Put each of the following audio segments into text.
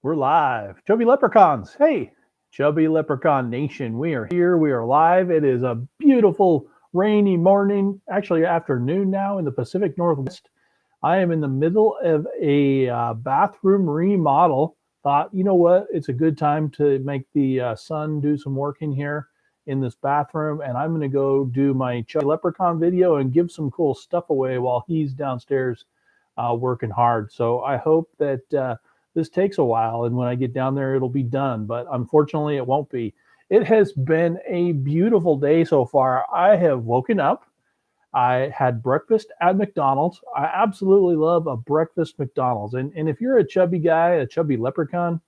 We're live. Chubby Leprechauns. Hey, Chubby Leprechaun Nation. We are here. We are live. It is a beautiful rainy morning, actually afternoon now in the Pacific Northwest. I am in the middle of a bathroom remodel. Thought, you know what? It's a good time to make the sun do some work in here in this bathroom. And I'm going to go do my Chubby Leprechaun video and give some cool stuff away while he's downstairs working hard. So I hope that this takes a while. And when I get down there, it'll be done. But unfortunately, it won't be. It has been a beautiful day so far. I have woken up. I had breakfast at McDonald's. I absolutely love a breakfast McDonald's. And if you're a chubby guy, a chubby leprechaun,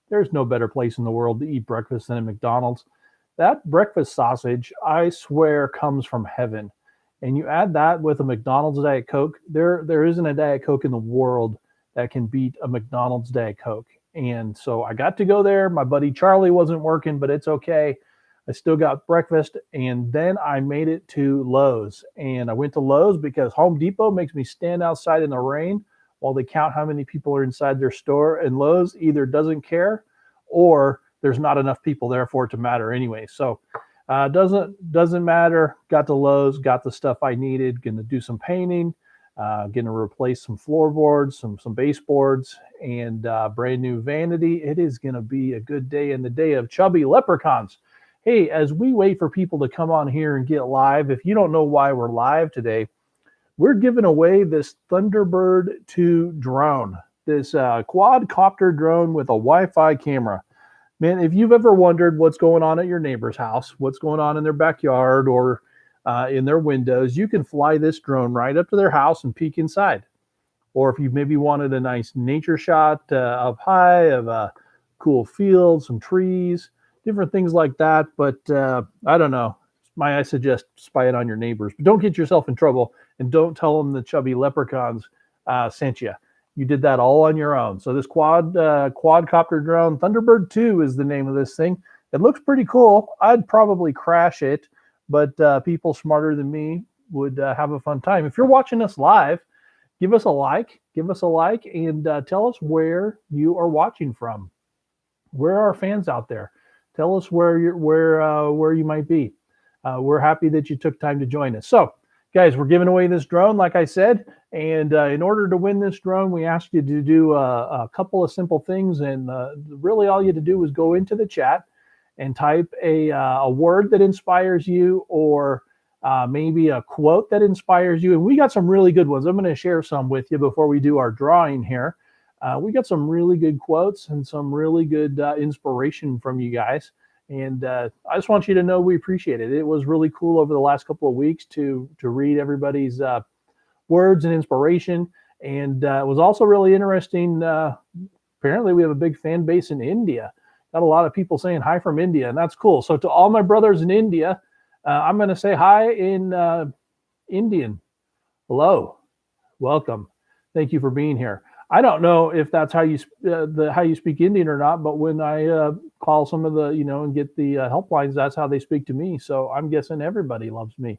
there's no better place in the world to eat breakfast than at McDonald's. That breakfast sausage, I swear, comes from heaven. And you add that with a McDonald's Diet Coke, there isn't a Diet Coke in the world that can beat a McDonald's Diet Coke. And so I got to go there. My buddy Charlie wasn't working, but it's okay. I still got breakfast, and then I made it to Lowe's. And I went to Lowe's because Home Depot makes me stand outside in the rain while they count how many people are inside their store. And Lowe's either doesn't care or there's not enough people there for it to matter anyway. So doesn't matter. Got to Lowe's, got the stuff I needed. Going to do some painting. Going to replace some floorboards, some baseboards, and brand new vanity. It is going to be a good day in the day of Chubby Leprechauns. Hey, as we wait for people to come on here and get live, if you don't know why we're live today, we're giving away this Thunderbird 2 drone, this quadcopter drone with a Wi-Fi camera. Man, if you've ever wondered what's going on at your neighbor's house, what's going on in their backyard or in their windows, you can fly this drone right up to their house and peek inside. Or if you maybe wanted a nice nature shot up high of a cool field, some trees, different things like that. But I don't know. I suggest spy it on your neighbors. But don't get yourself in trouble and don't tell them the Chubby Leprechauns sent you. You did that all on your own. So this quadcopter drone, Thunderbird 2 is the name of this thing. It looks pretty cool. I'd probably crash it, but people smarter than me would have a fun time. If you're watching us live, give us a like, and tell us where you are watching from. Where are our fans out there? Tell us where you might be. We're happy that you took time to join us. So, guys, we're giving away this drone, like I said, and in order to win this drone, we asked you to do a couple of simple things, and really all you had to do was go into the chat and type a word that inspires you, or maybe a quote that inspires you. And we got some really good ones. I'm going to share some with you before we do our drawing here. We got some really good quotes and some really good inspiration from you guys. And I just want you to know we appreciate it. It was really cool over the last couple of weeks to read everybody's words and inspiration. And it was also really interesting. Apparently, we have a big fan base in India. Got a lot of people saying hi from India, and that's cool. So to all my brothers in India, I'm going to say hi in Indian. Hello, welcome. Thank you for being here. I don't know if that's how you speak Indian or not, but when I call some of the and get the helplines, that's how they speak to me. So I'm guessing everybody loves me.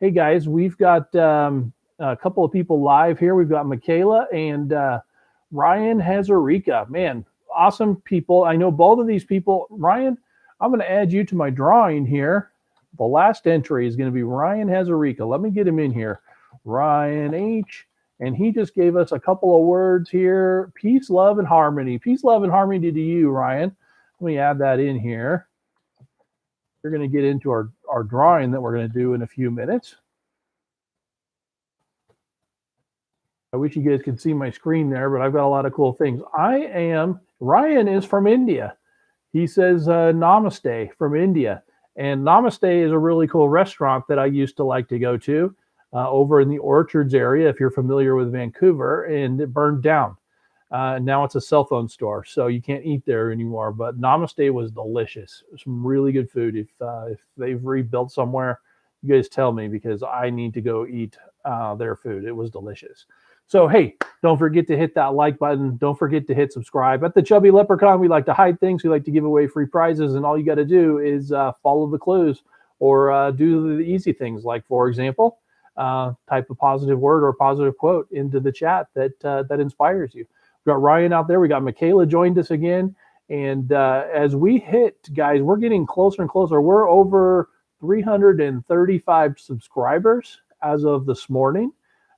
Hey guys, we've got a couple of people live here. We've got Michaela and Ryan Hazarika. Man, awesome people. I know both of these people. Ryan, I'm going to add you to my drawing here. The last entry is going to be Ryan Hazarika. Let me get him in here. Ryan H. And he just gave us a couple of words here. Peace, love, and harmony. Peace, love, and harmony to you, Ryan. Let me add that in here. We're going to get into our drawing that we're going to do in a few minutes. I wish you guys could see my screen there, but I've got a lot of cool things. Ryan is from India. He says namaste from India. And Namaste is a really cool restaurant that I used to like to go to over in the Orchards area, if you're familiar with Vancouver, and it burned down. Now it's a cell phone store, so you can't eat there anymore. But Namaste was delicious. Some really good food. If they've rebuilt somewhere, you guys tell me, because I need to go eat their food. It was delicious. So, hey, don't forget to hit that like button. Don't forget to hit subscribe. At the Chubby Leprechaun, we like to hide things. We like to give away free prizes, and all you got to do is follow the clues or do the easy things. Like, for example, type a positive word or positive quote into the chat that inspires you. We got Ryan out there. We got Michaela joined us again. And as we hit, guys, we're getting closer and closer. We're over 335 subscribers as of this morning,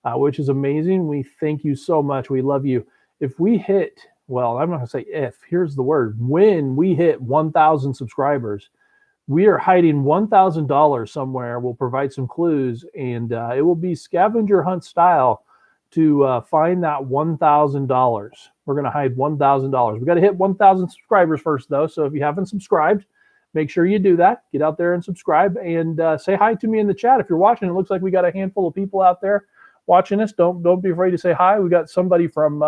which is amazing. We thank you so much. We love you. If we hit, well, I'm not going to say if, here's the word, when we hit 1,000 subscribers, we are hiding $1,000 somewhere. We'll provide some clues, and it will be scavenger hunt style to find that $1,000. We're going to hide $1,000. We got to hit 1,000 subscribers first, though. So if you haven't subscribed, make sure you do that. Get out there and subscribe, and say hi to me in the chat if you're watching. It looks like we got a handful of people out there watching us. Don't be afraid to say hi. We got somebody from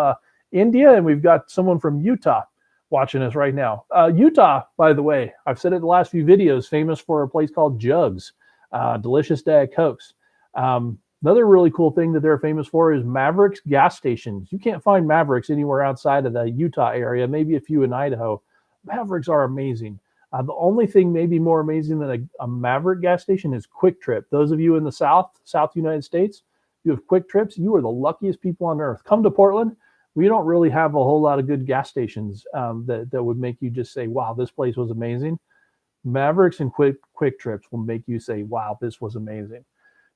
India, and we've got someone from Utah watching us right now. Utah, by the way, I've said it in the last few videos, famous for a place called Jugs, delicious Diet Cokes. Another really cool thing that they're famous for is Mavericks gas stations. You can't find Mavericks anywhere outside of the Utah area, maybe a few in Idaho. Mavericks are amazing. The only thing maybe more amazing than a Maverick gas station is Quick Trip. Those of you in the South United States, you have Quick Trips, you are the luckiest people on earth. Come to Portland. We don't really have a whole lot of good gas stations that would make you just say, wow, this place was amazing. Mavericks and Quick Trips will make you say, wow, this was amazing.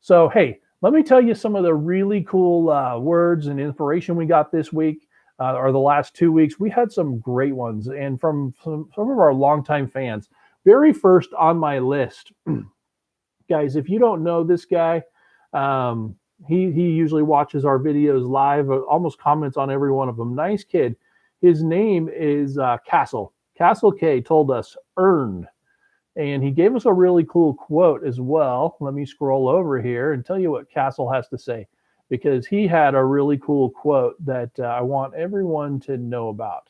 So, hey, let me tell you some of the really cool words and inspiration we got this week, or the last 2 weeks. We had some great ones, and from some of our longtime fans. Very first on my list, guys, if you don't know this guy, he usually watches our videos live, almost comments on every one of them. Nice kid. His name is Castle. Castle K told us, earned. And he gave us a really cool quote as well. Let me scroll over here and tell you what Castle has to say, because he had a really cool quote that I want everyone to know about.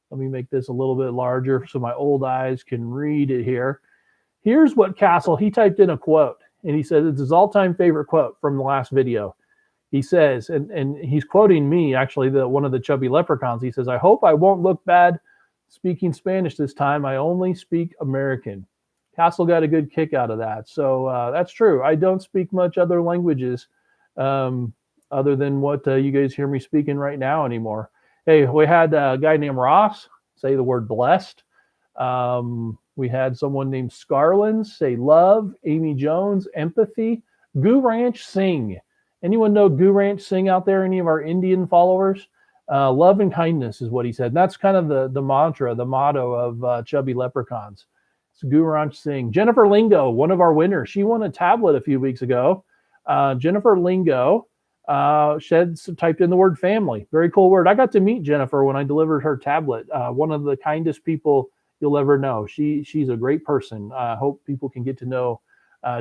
Let me make this a little bit larger so my old eyes can read it here. Here's what Castle, he typed in a quote, and he said it's his all-time favorite quote from the last video. He says, and he's quoting me, actually, one of the chubby leprechauns. He says, "I hope I won't look bad speaking Spanish this time. I only speak American." Castle got a good kick out of that. So that's true. I don't speak much other languages other than what you guys hear me speaking right now anymore. Hey, we had a guy named Ross say the word blessed. We had someone named Scarlins say love. Amy Jones, empathy. Goo Ranch, sing. Anyone know Goo Ranch Sing out there? Any of our Indian followers? Love and kindness is what he said. And that's kind of the mantra, the motto of Chubby Leprechauns. It's Goo Ranch Sing. Jennifer Lingo, one of our winners. She won a tablet a few weeks ago. Jennifer Lingo typed in the word family. Very cool word. I got to meet Jennifer when I delivered her tablet. One of the kindest people you'll ever know. She's a great person. I hope people can get to know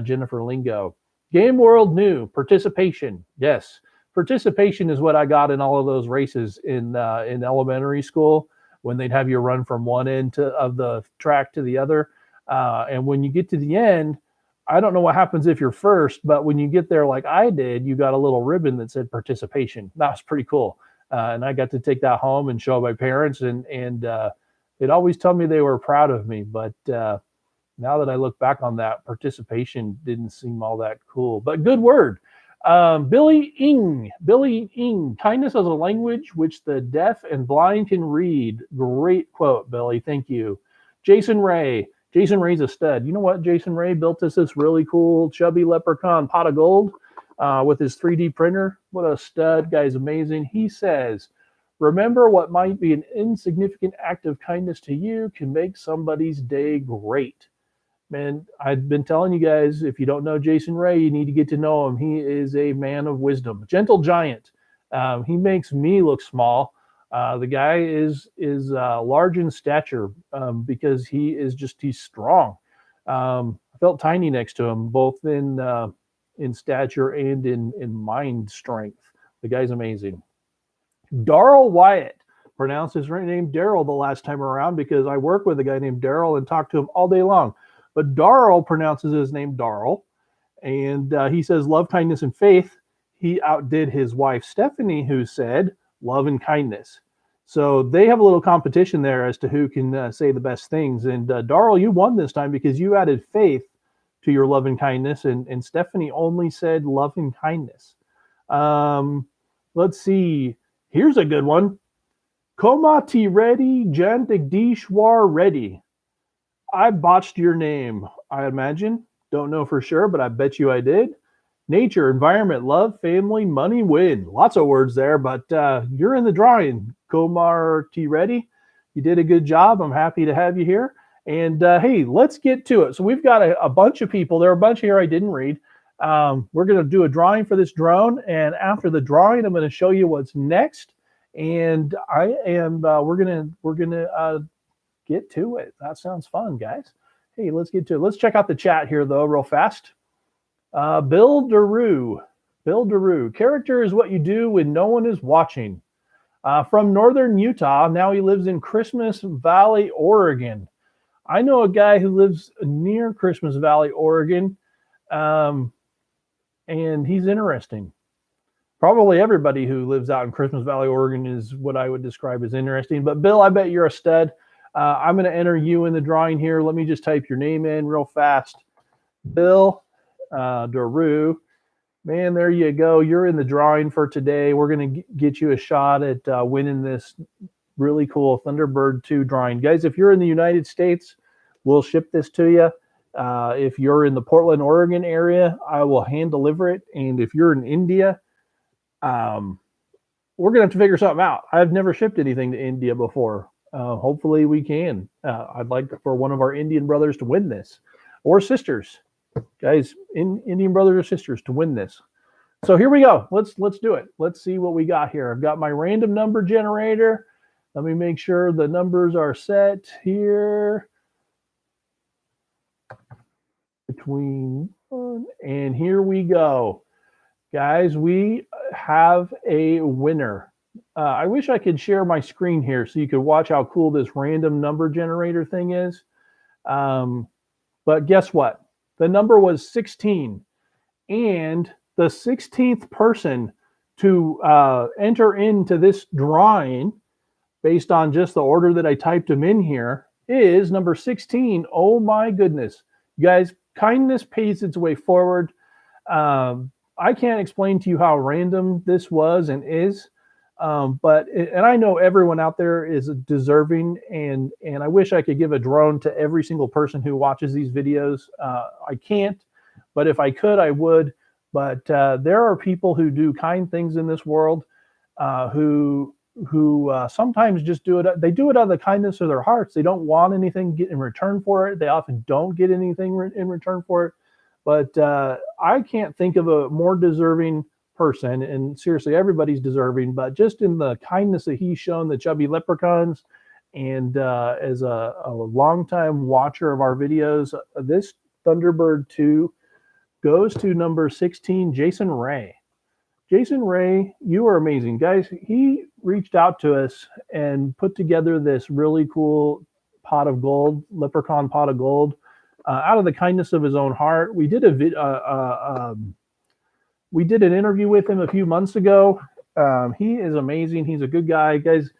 Jennifer Lingo. Game World New, participation. Yes, participation is what I got in all of those races in elementary school, when they'd have you run from one end of the track to the other. And when you get to the end, I don't know what happens if you're first, but when you get there like I did, you got a little ribbon that said participation. That was pretty cool. And I got to take that home and show my parents, and they'd always tell me they were proud of me. But now that I look back on that, participation didn't seem all that cool, but good word. Billy Ng, kindness as a language which the deaf and blind can read. Great quote, Billy. Thank you. Jason Ray's a stud. You know what? Jason Ray built us this really cool chubby leprechaun pot of gold with his 3D printer. What a stud. Guy's amazing. He says, remember, what might be an insignificant act of kindness to you can make somebody's day great. Man, I've been telling you guys, if you don't know Jason Ray, you need to get to know him. He is a man of wisdom, gentle giant. He makes me look small. The guy is large in stature because he's strong. I felt tiny next to him, both in stature and in mind strength. The guy's amazing. Darrell Wyatt, pronounced his name Daryl the last time around because I work with a guy named Daryl and talk to him all day long. But Darrell pronounces his name Darrell, and he says love, kindness, and faith. He outdid his wife Stephanie, who said love and kindness. So they have a little competition there as to who can say the best things. And Darrell, you won this time because you added faith to your love and kindness, and Stephanie only said love and kindness. Let's see. Here's a good one. Koma ti ready, Jandigdishwar ready. I botched your name, I imagine. Don't know for sure, but I bet you I did. Nature, environment, love, family, money, win. Lots of words there, but you're in the drawing. Komar T. Reddy, you did a good job. I'm happy to have you here. And hey, let's get to it. So we've got a bunch of people. There are a bunch here I didn't read. We're going to do a drawing for this drone, and after the drawing, I'm going to show you what's next. And we're gonna get to it. That sounds fun, guys. Hey, let's get to it. Let's check out the chat here though, real fast. Bill Daru. Bill Daru. Character is what you do when no one is watching. From northern Utah. Now he lives in Christmas Valley, Oregon. I know a guy who lives near Christmas Valley, Oregon, and he's interesting. Probably everybody who lives out in Christmas Valley, Oregon is what I would describe as interesting. But Bill, I bet you're a stud. I'm going to enter you in the drawing here. Let me just type your name in real fast. Bill Daru. Man, there you go. You're in the drawing for today. We're going to get you a shot at winning this really cool Thunderbird 2 drawing. Guys, if you're in the United States, we'll ship this to you. If you're in the Portland, Oregon area, I will hand deliver it. And if you're in India, we're going to have to figure something out. I've never shipped anything to India before. Hopefully we can. I'd like for one of our Indian brothers to win this, or sisters. Guys, Indian brothers or sisters to win this. So here we go. Let's do it. Let's see what we got here. I've got my random number generator. Let me make sure the numbers are set here. Between one, and here we go. Guys, we have a winner. I wish I could share my screen here so you could watch how cool this random number generator thing is. But guess what? The number was 16. And the 16th person to enter into this drawing, based on just the order that I typed them in here, is number 16. Oh my goodness. You guys, kindness pays its way forward. I can't explain to you how random this was and is. And I know everyone out there is deserving, and I wish I could give a drone to every single person who watches these videos. I can't, but if I could, I would. But there are people who do kind things in this world, who sometimes just do it. They do it out of the kindness of their hearts. They don't want anything in return for it. They often don't get anything in return for it. But I can't think of a more deserving person, and seriously, everybody's deserving, but just in the kindness that he's shown the Chubby Leprechauns, and as a longtime watcher of our videos, this Thunderbird 2 goes to number 16, Jason Ray. Jason Ray, you are amazing. Guys, he reached out to us and put together this really cool pot of gold, leprechaun pot of gold, out of the kindness of his own heart. We did we did an interview with him a few months ago. He is amazing. He's a good guy. Guys,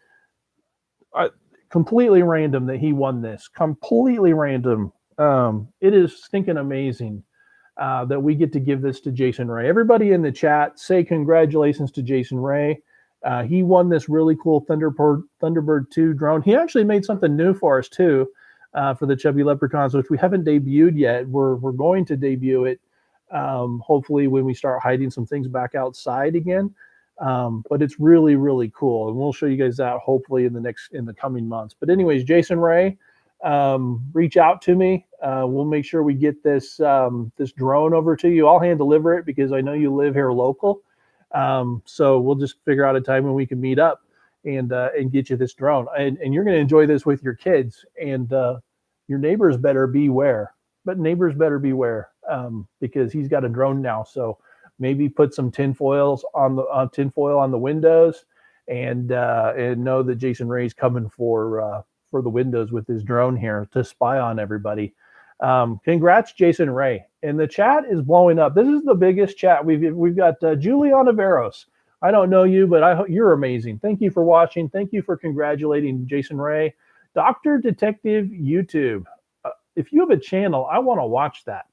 completely random that he won this. Completely random. It is stinking amazing that we get to give this to Jason Ray. Everybody in the chat, say congratulations to Jason Ray. He won this really cool Thunderbird 2 drone. He actually made something new for us too, for the Chubby Leprechauns, which we haven't debuted yet. We're going to debut it. Hopefully when we start hiding some things back outside again. But it's really, really cool. And we'll show you guys that hopefully in the coming months. But anyways, Jason Ray, reach out to me. We'll make sure we get this drone over to you. I'll hand deliver it because I know you live here local. So we'll just figure out a time when we can meet up and get you this drone. And you're going to enjoy this with your kids, and your neighbors better beware. But neighbors better beware, because he's got a drone now. So maybe put some tinfoil on the windows, and know that Jason Ray's coming for the windows with his drone here to spy on everybody. Congrats, Jason Ray. And the chat is blowing up. This is the biggest chat. We've got Juliana Veros. I don't know you, but you're amazing. Thank you for watching. Thank you for congratulating Jason Ray. Dr. Detective YouTube. If you have a channel, I want to watch that.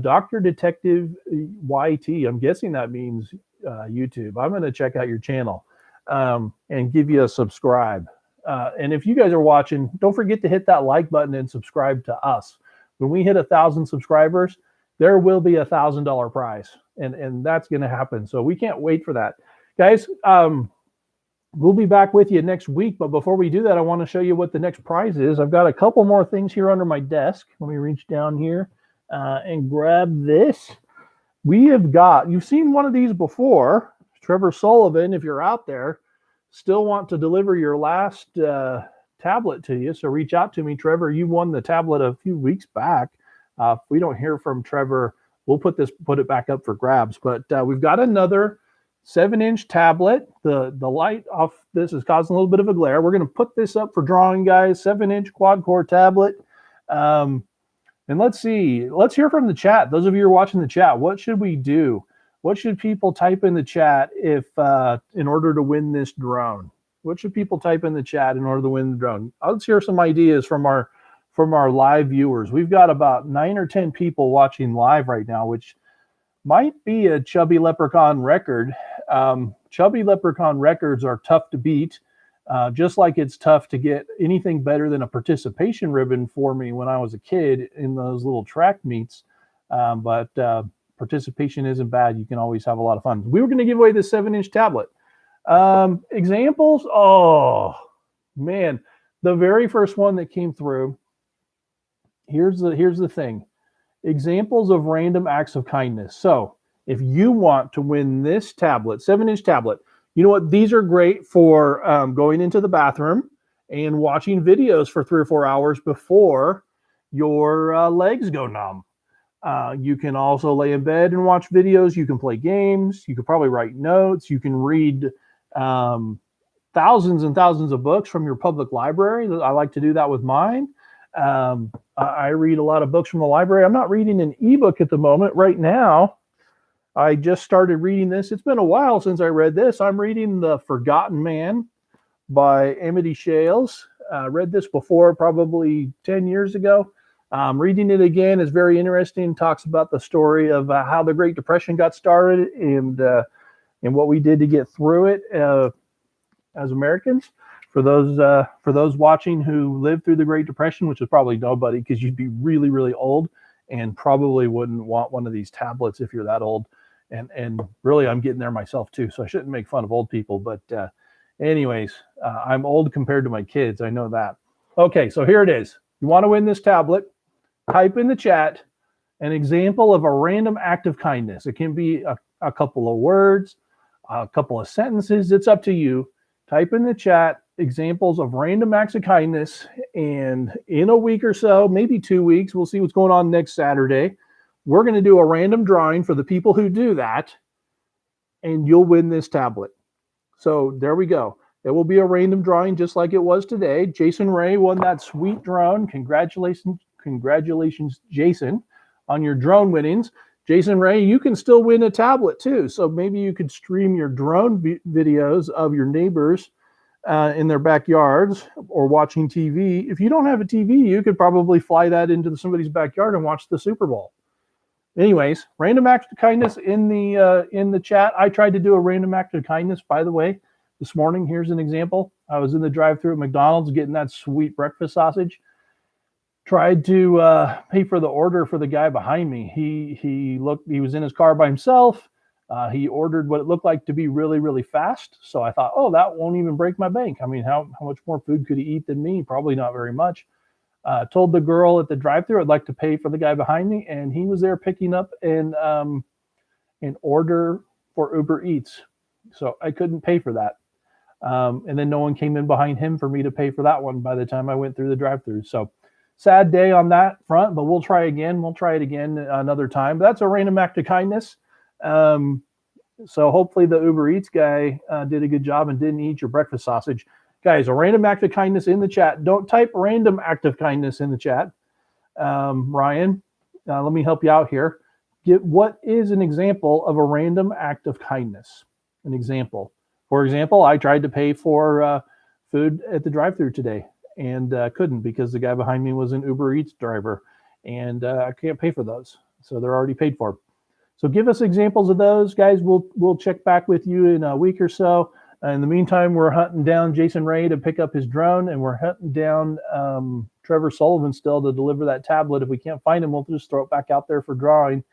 Dr. Detective YT. I'm guessing that means YouTube. I'm going to check out your channel. and give you a subscribe. And if you guys are watching, don't forget to hit that like button and subscribe to us. When we hit 1,000 subscribers, there will be $1,000 prize, and that's going to happen. So we can't wait for that, guys. We'll be back with you next week. But before we do that, I want to show you what the next prize is. I've got a couple more things here under my desk. Let me reach down here and grab this. We have got, you've seen one of these before. Trevor Sullivan, if you're out there, still want to deliver your last tablet to you. So reach out to me, Trevor. You won the tablet a few weeks back. If we don't hear from Trevor, we'll put it back up for grabs. But we've got another 7-inch tablet. The light off this is causing a little bit of a glare. We're going to put this up for drawing, guys. 7-inch quad-core tablet. And let's see. Let's hear from the chat. Those of you who are watching the chat, what should we do? What should people type in the chat if in order to win this drone? What should people type in the chat in order to win the drone? Let's hear some ideas from our live viewers. We've got about 9 or 10 people watching live right now, which might be a Chubby Leprechaun record. Chubby Leprechaun records are tough to beat, just like it's tough to get anything better than a participation ribbon for me when I was a kid in those little track meets. But participation isn't bad. You can always have a lot of fun. We were going to give away this 7-inch tablet. Examples? Oh, man. The very first one that came through, here's the thing. Examples of random acts of kindness. So if you want to win this tablet, 7-inch tablet, you know what? These are great for going into the bathroom and watching videos for 3 or 4 hours before your legs go numb. You can also lay in bed and watch videos. You can play games. You could probably write notes. You can read thousands and thousands of books from your public library. I like to do that with mine. I read a lot of books from the library. I'm not reading an ebook at the moment. Right now, I just started reading this. It's been a while since I read this. I'm reading The Forgotten Man by Amity Shales. Read this before, probably 10 years ago. Reading it again is very interesting. Talks about the story of how the Great Depression got started and what we did to get through it as Americans. For those watching who lived through the Great Depression, which is probably nobody, because you'd be really, really old and probably wouldn't want one of these tablets if you're that old. And really, I'm getting there myself too, so I shouldn't make fun of old people. But anyways, I'm old compared to my kids. I know that. Okay, so here it is. You want to win this tablet? Type in the chat an example of a random act of kindness. It can be a couple of words, a couple of sentences. It's up to you. Type in the chat examples of random acts of kindness, and in a week or so, maybe 2 weeks, we'll see what's going on next Saturday. We're going to do a random drawing for the people who do that, and you'll win this tablet. So there we go. It will be a random drawing just like it was today. Jason Ray won that sweet drone. Congratulations, Jason, on your drone winnings. Jason Ray, you can still win a tablet too. So maybe you could stream your drone videos of your neighbors in their backyards or watching TV. If you don't have a TV, you could probably fly that into somebody's backyard and watch the Super Bowl. Anyways, random act of kindness in the chat. I tried to do a random act of kindness, by the way, this morning. Here's an example. I was in the drive-thru at McDonald's getting that sweet breakfast sausage. Tried to pay for the order for the guy behind me. He was in his car by himself. He ordered what it looked like to be really, really fast. So I thought, oh, that won't even break my bank. I mean, how much more food could he eat than me? Probably not very much. Told the girl at the drive-thru I'd like to pay for the guy behind me, and he was there picking up an order for Uber Eats. So I couldn't pay for that. And then no one came in behind him for me to pay for that one by the time I went through the drive-thru. So sad day on that front, but we'll try again. We'll try it again another time. But that's a random act of kindness. So hopefully the Uber Eats guy did a good job and didn't eat your breakfast sausage. Guys, a random act of kindness in the chat. Don't type random act of kindness in the chat. Ryan, let me help you out here. What is an example of a random act of kindness? An example. For example, I tried to pay for food at the drive-thru today and couldn't because the guy behind me was an Uber Eats driver, and I can't pay for those. So they're already paid for. So give us examples of those, guys. We'll check back with you in a week or so. In the meantime, we're hunting down Jason Ray to pick up his drone, and we're hunting down Trevor Sullivan still to deliver that tablet. If we can't find him, we'll just throw it back out there for drawing.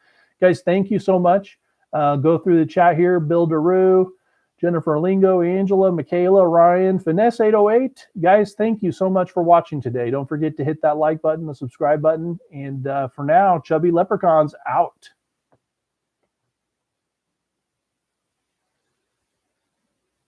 Guys, thank you so much. Go through the chat here. Bill DeRue, Jennifer Lingo, Angela, Michaela, Ryan, Finesse808. Guys, thank you so much for watching today. Don't forget to hit that like button, the subscribe button. And for now, Chubby Leprechauns out.